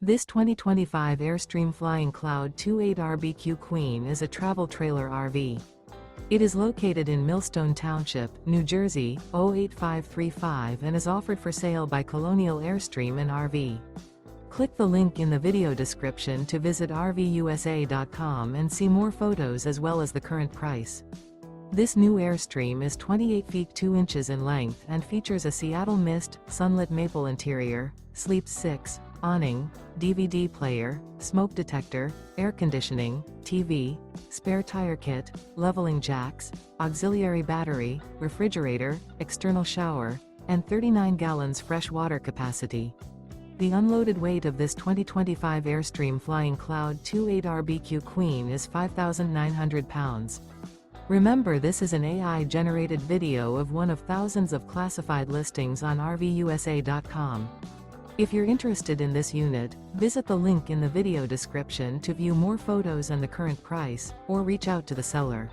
This 2025 Airstream Flying Cloud 28RBQ Queen is a travel trailer RV. It is located in Millstone Township, New Jersey, 08535 and is offered for sale by Colonial Airstream RV. Click the link in the video description to visit RVUSA.com and see more photos as well as the current price. This new Airstream is 28 feet 2 inches in length and features a Seattle Mist, Sunlit Maple interior, sleeps 6, awning, DVD player, smoke detector, air conditioning, TV, spare tire kit, leveling jacks, auxiliary battery, refrigerator, external shower, and 39 gallons fresh water capacity. The unloaded weight of this 2025 Airstream Flying Cloud 28RBQ Queen is 5,900 pounds. Remember, this is an AI-generated video of one of thousands of classified listings on RVUSA.com. If you're interested in this unit, visit the link in the video description to view more photos and the current price, or reach out to the seller.